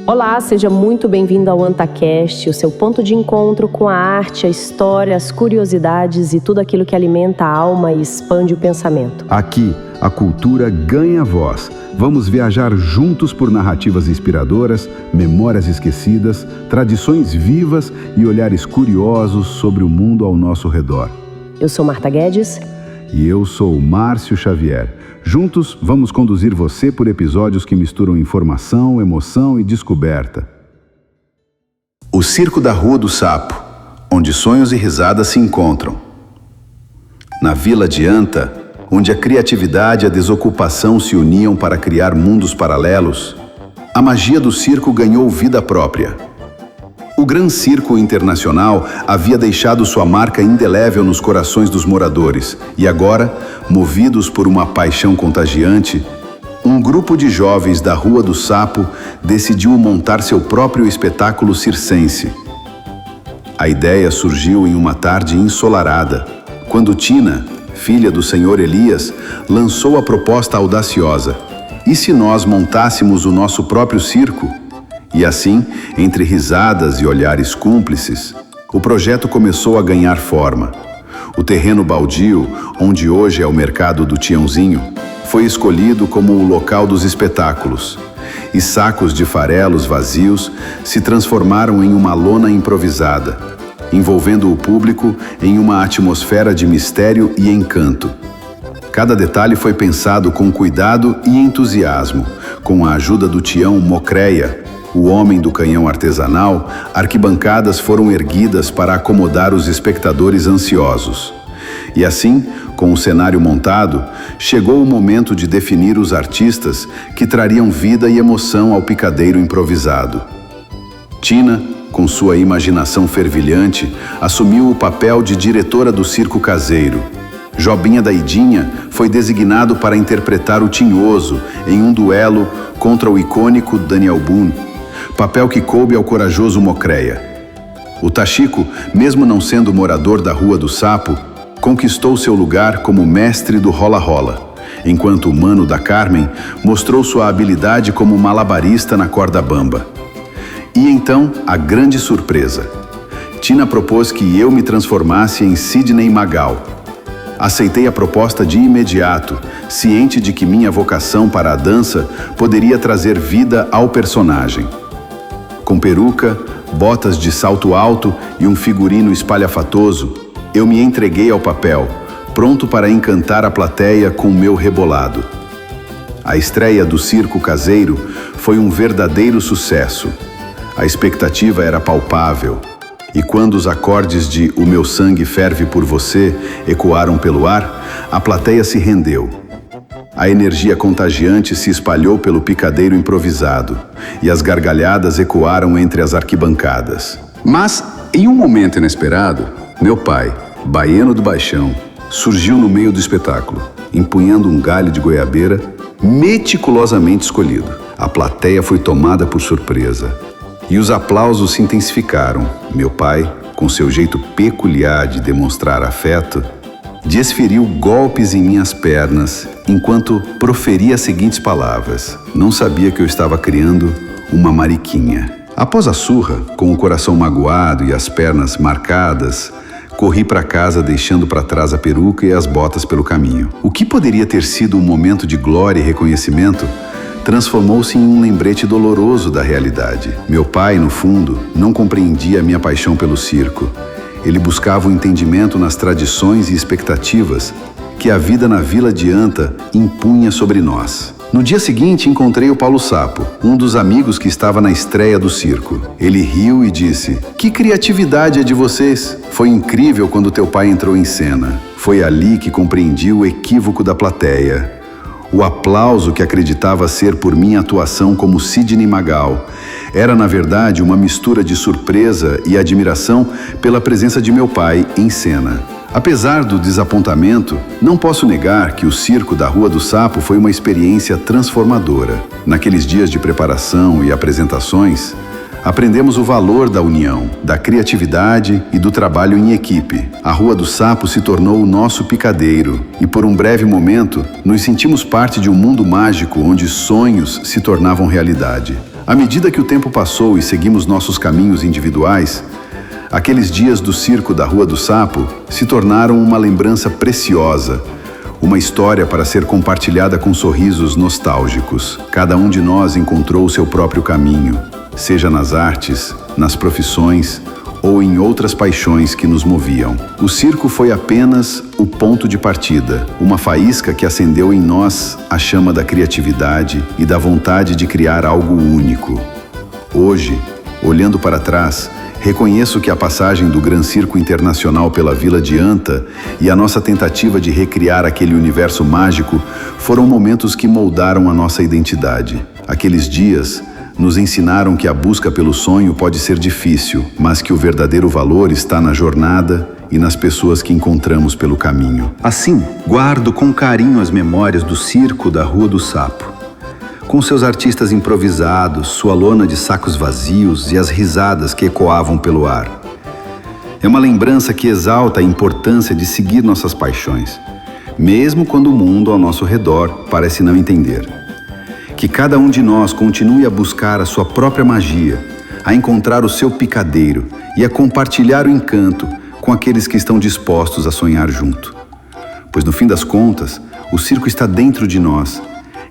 Olá, seja muito bem-vindo ao AntaCast, o seu ponto de encontro com a arte, a história, as curiosidades e tudo aquilo que alimenta a alma e expande o pensamento. Aqui, a cultura ganha voz. Vamos viajar juntos por narrativas inspiradoras, memórias esquecidas, tradições vivas e olhares curiosos sobre o mundo ao nosso redor. Eu sou Marta Guedes. E eu sou Márcio Xavier. Juntos, vamos conduzir você por episódios que misturam informação, emoção e descoberta. O Circo da Rua do Sapo, onde sonhos e risadas se encontram. Na Vila de Anta, onde a criatividade e a desocupação se uniam para criar mundos paralelos, a magia do circo ganhou vida própria. O Gran Circo Internacional havia deixado sua marca indelével nos corações dos moradores e agora, movidos por uma paixão contagiante, um grupo de jovens da Rua do Sapo decidiu montar seu próprio espetáculo circense. A ideia surgiu em uma tarde ensolarada, quando Tina, filha do Senhor Elias, lançou a proposta audaciosa: e se nós montássemos o nosso próprio circo? E assim, entre risadas e olhares cúmplices, o projeto começou a ganhar forma. O terreno baldio, onde hoje é o mercado do Tiãozinho, foi escolhido como o local dos espetáculos, e sacos de farelos vazios se transformaram em uma lona improvisada, envolvendo o público em uma atmosfera de mistério e encanto. Cada detalhe foi pensado com cuidado e entusiasmo, com a ajuda do Tião Mocreia, o homem do canhão artesanal. Arquibancadas foram erguidas para acomodar os espectadores ansiosos. E assim, com o cenário montado, chegou o momento de definir os artistas que trariam vida e emoção ao picadeiro improvisado. Tina, com sua imaginação fervilhante, assumiu o papel de diretora do circo caseiro. Jobinha da Idinha foi designado para interpretar o Tinhoso em um duelo contra o icônico Daniel Boone, papel que coube ao corajoso Mocreia. O Tachico, mesmo não sendo morador da Rua do Sapo, conquistou seu lugar como mestre do rola-rola, enquanto o Mano da Carmen mostrou sua habilidade como malabarista na corda bamba. E então, a grande surpresa. Tina propôs que eu me transformasse em Sidney Magal. Aceitei a proposta de imediato, ciente de que minha vocação para a dança poderia trazer vida ao personagem. Com peruca, botas de salto alto e um figurino espalhafatoso, eu me entreguei ao papel, pronto para encantar a plateia com meu rebolado. A estreia do circo caseiro foi um verdadeiro sucesso. A expectativa era palpável, e quando os acordes de O Meu Sangue Ferve por Você ecoaram pelo ar, a plateia se rendeu. A energia contagiante se espalhou pelo picadeiro improvisado, e as gargalhadas ecoaram entre as arquibancadas. Mas, em um momento inesperado, meu pai, baiano do Baixão, surgiu no meio do espetáculo, empunhando um galho de goiabeira meticulosamente escolhido. A plateia foi tomada por surpresa, e os aplausos se intensificaram. Meu pai, com seu jeito peculiar de demonstrar afeto, desferiu golpes em minhas pernas enquanto proferia as seguintes palavras. Não sabia que eu estava criando uma mariquinha. Após a surra, com o coração magoado e as pernas marcadas, corri para casa deixando para trás a peruca e as botas pelo caminho. O que poderia ter sido um momento de glória e reconhecimento transformou-se em um lembrete doloroso da realidade. Meu pai, no fundo, não compreendia a minha paixão pelo circo. Ele buscava o entendimento nas tradições e expectativas que a vida na Vila de Anta impunha sobre nós. No dia seguinte, encontrei o Paulo Sapo, um dos amigos que estava na estreia do circo. Ele riu e disse: "Que criatividade é de vocês! Foi incrível quando teu pai entrou em cena." Foi ali que compreendi o equívoco da plateia. O aplauso que acreditava ser por minha atuação como Sidney Magal era, na verdade, uma mistura de surpresa e admiração pela presença de meu pai em cena. Apesar do desapontamento, não posso negar que o circo da Rua do Sapo foi uma experiência transformadora. Naqueles dias de preparação e apresentações, aprendemos o valor da união, da criatividade e do trabalho em equipe. A Rua do Sapo se tornou o nosso picadeiro e, por um breve momento, nos sentimos parte de um mundo mágico onde sonhos se tornavam realidade. À medida que o tempo passou e seguimos nossos caminhos individuais, aqueles dias do circo da Rua do Sapo se tornaram uma lembrança preciosa, uma história para ser compartilhada com sorrisos nostálgicos. Cada um de nós encontrou o seu próprio caminho, seja nas artes, nas profissões ou em outras paixões que nos moviam. O circo foi apenas o ponto de partida, uma faísca que acendeu em nós a chama da criatividade e da vontade de criar algo único. Hoje, olhando para trás, reconheço que a passagem do Gran Circo Internacional pela Vila de Anta e a nossa tentativa de recriar aquele universo mágico foram momentos que moldaram a nossa identidade. Aqueles dias nos ensinaram que a busca pelo sonho pode ser difícil, mas que o verdadeiro valor está na jornada e nas pessoas que encontramos pelo caminho. Assim, guardo com carinho as memórias do circo da Rua do Sapo, com seus artistas improvisados, sua lona de sacos vazios e as risadas que ecoavam pelo ar. É uma lembrança que exalta a importância de seguir nossas paixões, mesmo quando o mundo ao nosso redor parece não entender. Que cada um de nós continue a buscar a sua própria magia, a encontrar o seu picadeiro e a compartilhar o encanto com aqueles que estão dispostos a sonhar junto. Pois no fim das contas, o circo está dentro de nós.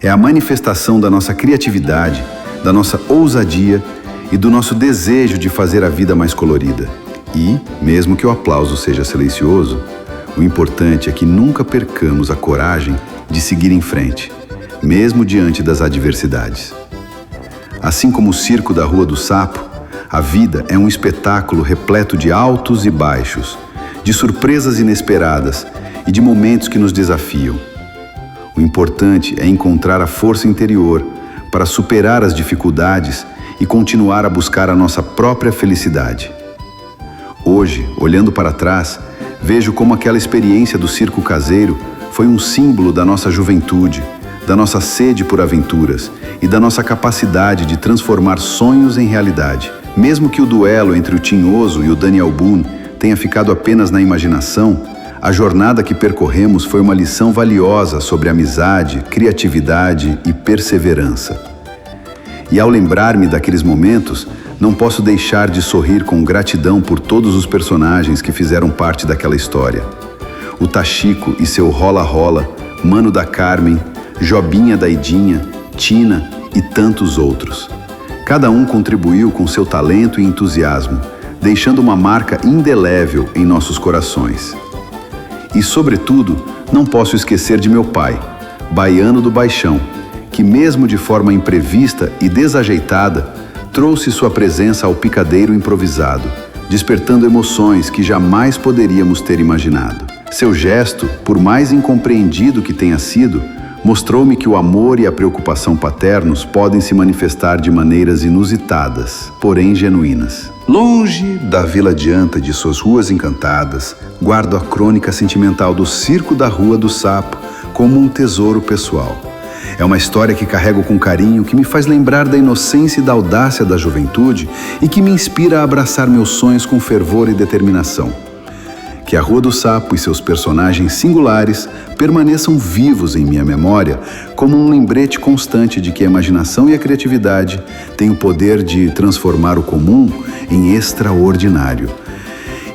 É a manifestação da nossa criatividade, da nossa ousadia e do nosso desejo de fazer a vida mais colorida. E, mesmo que o aplauso seja silencioso, o importante é que nunca percamos a coragem de seguir em frente, mesmo diante das adversidades. Assim como o circo da Rua do Sapo, a vida é um espetáculo repleto de altos e baixos, de surpresas inesperadas e de momentos que nos desafiam. O importante é encontrar a força interior para superar as dificuldades e continuar a buscar a nossa própria felicidade. Hoje, olhando para trás, vejo como aquela experiência do circo caseiro foi um símbolo da nossa juventude, da nossa sede por aventuras e da nossa capacidade de transformar sonhos em realidade. Mesmo que o duelo entre o Tinhoso e o Daniel Boone tenha ficado apenas na imaginação, a jornada que percorremos foi uma lição valiosa sobre amizade, criatividade e perseverança. E ao lembrar-me daqueles momentos, não posso deixar de sorrir com gratidão por todos os personagens que fizeram parte daquela história. O Tachico e seu rola-rola, Mano da Carmen, Jobinha da Idinha, Tina e tantos outros. Cada um contribuiu com seu talento e entusiasmo, deixando uma marca indelével em nossos corações. E, sobretudo, não posso esquecer de meu pai, Baiano do Baixão, que mesmo de forma imprevista e desajeitada, trouxe sua presença ao picadeiro improvisado, despertando emoções que jamais poderíamos ter imaginado. Seu gesto, por mais incompreendido que tenha sido, mostrou-me que o amor e a preocupação paternos podem se manifestar de maneiras inusitadas, porém genuínas. Longe da Vila de Anta e de suas ruas encantadas, guardo a crônica sentimental do Circo da Rua do Sapo como um tesouro pessoal. É uma história que carrego com carinho, que me faz lembrar da inocência e da audácia da juventude e que me inspira a abraçar meus sonhos com fervor e determinação. Que a Rua do Sapo e seus personagens singulares permaneçam vivos em minha memória como um lembrete constante de que a imaginação e a criatividade têm o poder de transformar o comum em extraordinário.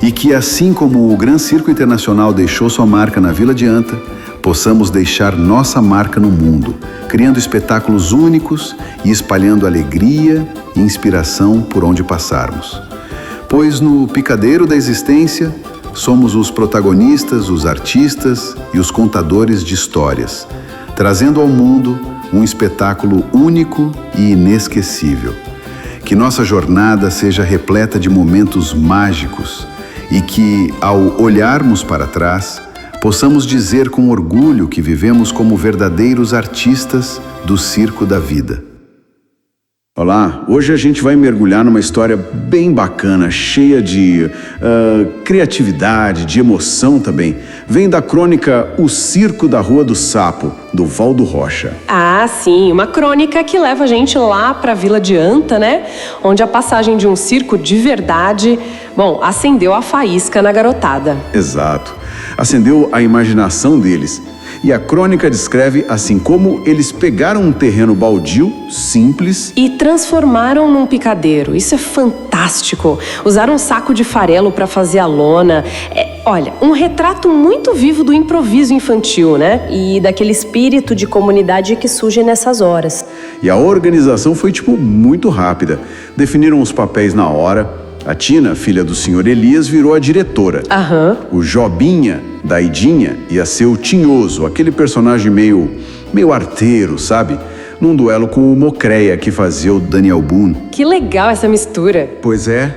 E que, assim como o Gran Circo Internacional deixou sua marca na Vila de Anta, possamos deixar nossa marca no mundo, criando espetáculos únicos e espalhando alegria e inspiração por onde passarmos. Pois no picadeiro da existência, somos os protagonistas, os artistas e os contadores de histórias, trazendo ao mundo um espetáculo único e inesquecível. Que nossa jornada seja repleta de momentos mágicos e que, ao olharmos para trás, possamos dizer com orgulho que vivemos como verdadeiros artistas do circo da vida. Olá, hoje a gente vai mergulhar numa história bem bacana, cheia de criatividade, de emoção também. Vem da crônica O Circo da Rua do Sapo, do Valdo Rocha. Ah, sim, uma crônica que leva a gente lá para a Vila de Anta, né? Onde a passagem de um circo de verdade, acendeu a faísca na garotada. Exato, acendeu a imaginação deles. E a crônica descreve assim como eles pegaram um terreno baldio, simples, E transformaram num picadeiro. Isso é fantástico. Usaram um saco de farelo para fazer a lona. Olha, um retrato muito vivo do improviso infantil, né? E daquele espírito de comunidade que surge nessas horas. e a organização foi muito rápida. Definiram os papéis na hora. A Tina, filha do Sr. Elias, virou a diretora. Aham. O Jobinha, da Idinha, ia ser o Tinhoso, aquele personagem meio arteiro, sabe? Num duelo com o Mocreia, que fazia o Daniel Boone. Que legal essa mistura. Pois é.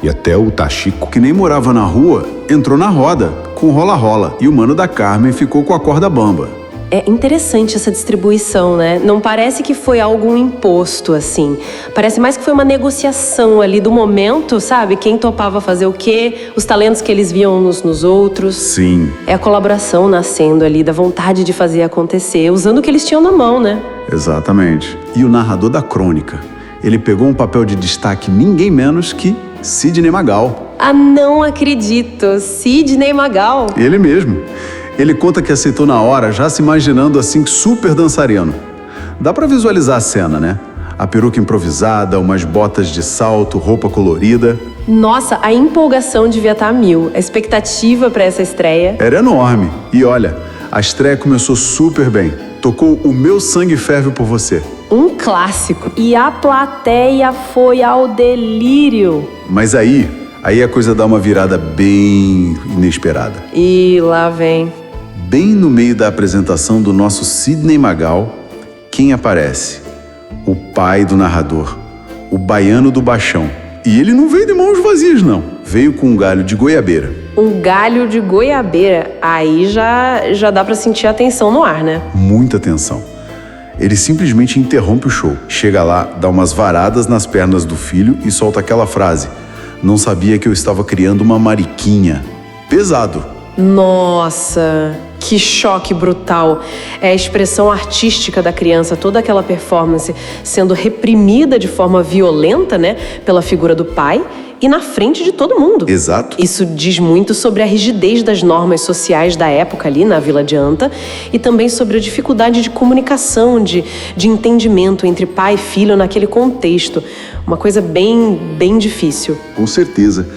E até o Tachico, que nem morava na rua, entrou na roda, com rola-rola. E o mano da Carmen ficou com a corda bamba. É interessante essa distribuição, né? Não parece que foi algo imposto, assim. Parece mais que foi uma negociação ali do momento, sabe? Quem topava fazer o quê, os talentos que eles viam uns nos outros. Sim, É a colaboração nascendo ali, da vontade de fazer acontecer, usando o que eles tinham na mão, né? exatamente. E o narrador da crônica, ele pegou um papel de destaque ninguém menos que Sidney Magal. Ah, não acredito! Sidney Magal! Ele mesmo. Ele conta que aceitou na hora, já se imaginando assim, super dançarino. Dá pra visualizar a cena, né? A peruca improvisada, umas botas de salto, roupa colorida. Nossa, a empolgação devia estar a mil. A expectativa pra essa estreia. Era enorme. E olha, a estreia começou super bem. Tocou O Meu Sangue Ferve por Você. Um clássico. E a plateia foi ao delírio. Mas aí a coisa dá uma virada bem inesperada. E lá vem. Bem no meio da apresentação do nosso Sidney Magal, quem aparece? O pai do narrador, o baiano do baixão. E ele não veio de mãos vazias, não. Veio com um galho de goiabeira. Um galho de goiabeira. Aí já dá pra sentir a tensão no ar, né? Muita tensão. Ele simplesmente interrompe o show. Chega lá, dá umas varadas nas pernas do filho e solta aquela frase: "Não sabia que eu estava criando uma mariquinha." Pesado. Nossa, que choque brutal. É a expressão artística da criança, toda aquela performance sendo reprimida de forma violenta, né, pela figura do pai e na frente de todo mundo. Exato. Isso diz muito sobre a rigidez das normas sociais da época ali na Vila de Anta e também sobre a dificuldade de comunicação, de entendimento entre pai e filho naquele contexto. Uma coisa bem difícil. Com certeza.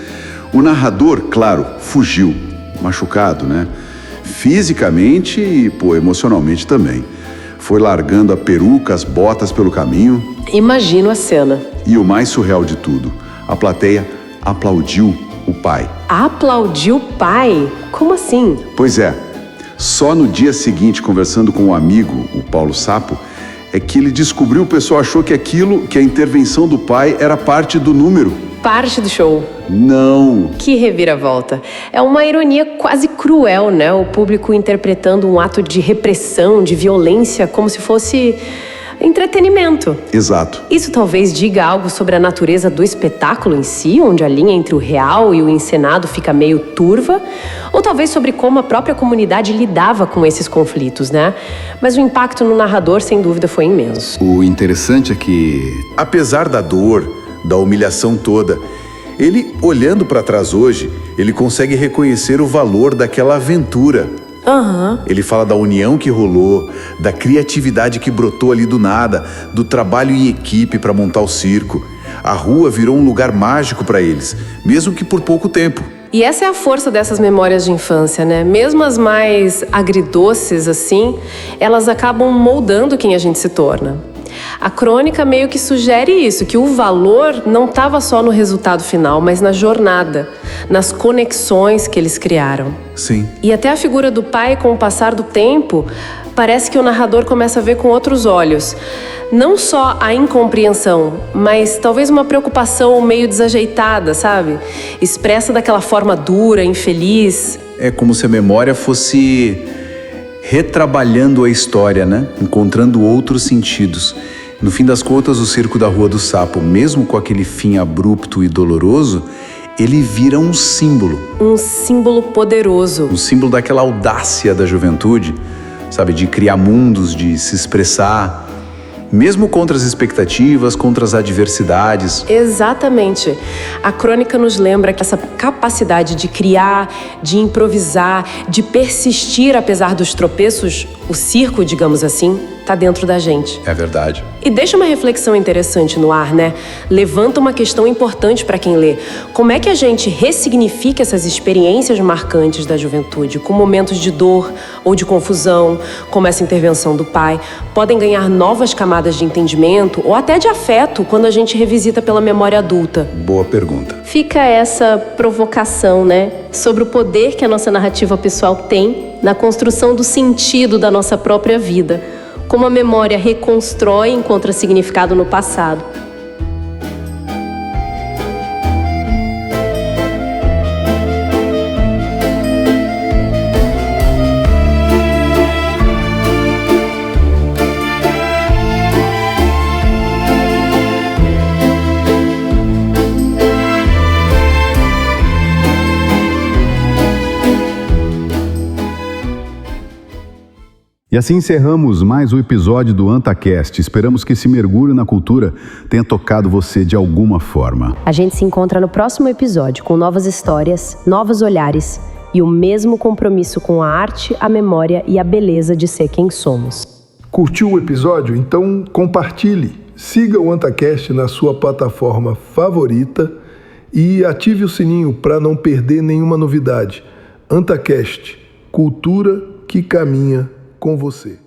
O narrador, claro, fugiu. Machucado, né? Fisicamente e, emocionalmente também. Foi largando a peruca, as botas pelo caminho. Imagino a cena. E o mais surreal de tudo, a plateia aplaudiu o pai. Aplaudiu o pai? Como assim? Pois é, só no dia seguinte, conversando com um amigo, o Paulo Sapo, é que ele descobriu, o pessoal achou que a intervenção do pai era parte do número. Parte do show. Não! Que reviravolta. É uma ironia quase cruel, né? O público interpretando um ato de repressão, de violência, como se fosse entretenimento. Exato. Isso talvez diga algo sobre a natureza do espetáculo em si, onde a linha entre o real e o encenado fica meio turva, ou talvez sobre como a própria comunidade lidava com esses conflitos, né? Mas o impacto no narrador, sem dúvida, foi imenso. O interessante é que, apesar da dor, da humilhação toda, ele, olhando para trás hoje, ele consegue reconhecer o valor daquela aventura. Ele fala da união que rolou, da criatividade que brotou ali do nada, do trabalho em equipe para montar o circo. A rua virou um lugar mágico para eles, mesmo que por pouco tempo. E essa é a força dessas memórias de infância, né? Mesmo as mais agridoces, assim, elas acabam moldando quem a gente se torna. A crônica meio que sugere isso, que o valor não estava só no resultado final, mas na jornada, nas conexões que eles criaram. Sim. E até a figura do pai, com o passar do tempo, parece que o narrador começa a ver com outros olhos. Não só a incompreensão, mas talvez uma preocupação meio desajeitada, sabe? Expressa daquela forma dura, infeliz. É como se a memória fosse retrabalhando a história, né? Encontrando outros sentidos. No fim das contas, o Circo da Rua do Sapo, mesmo com aquele fim abrupto e doloroso, ele vira um símbolo. Um símbolo poderoso. Um símbolo daquela audácia da juventude, sabe? De criar mundos, de se expressar. mesmo contra as expectativas, contra as adversidades. Exatamente. A crônica nos lembra que essa capacidade de criar, de improvisar, de persistir apesar dos tropeços, o circo, digamos assim, está dentro da gente. É verdade. E deixa uma reflexão interessante no ar, né? Levanta uma questão importante para quem lê. Como é que a gente ressignifica essas experiências marcantes da juventude, com momentos de dor ou de confusão, como essa intervenção do pai, podem ganhar novas camadas de entendimento ou até de afeto quando a gente revisita pela memória adulta? Boa pergunta. Fica essa provocação, né? Sobre o poder que a nossa narrativa pessoal tem na construção do sentido da nossa própria vida. Como a memória reconstrói e encontra significado no passado. E assim encerramos mais um episódio do AntaCast. Esperamos que esse mergulho na cultura tenha tocado você de alguma forma. A gente se encontra no próximo episódio com novas histórias, novos olhares e o mesmo compromisso com a arte, a memória e a beleza de ser quem somos. Curtiu o episódio? Então compartilhe. Siga o AntaCast na sua plataforma favorita e ative o sininho para não perder nenhuma novidade. AntaCast, cultura que caminha com você.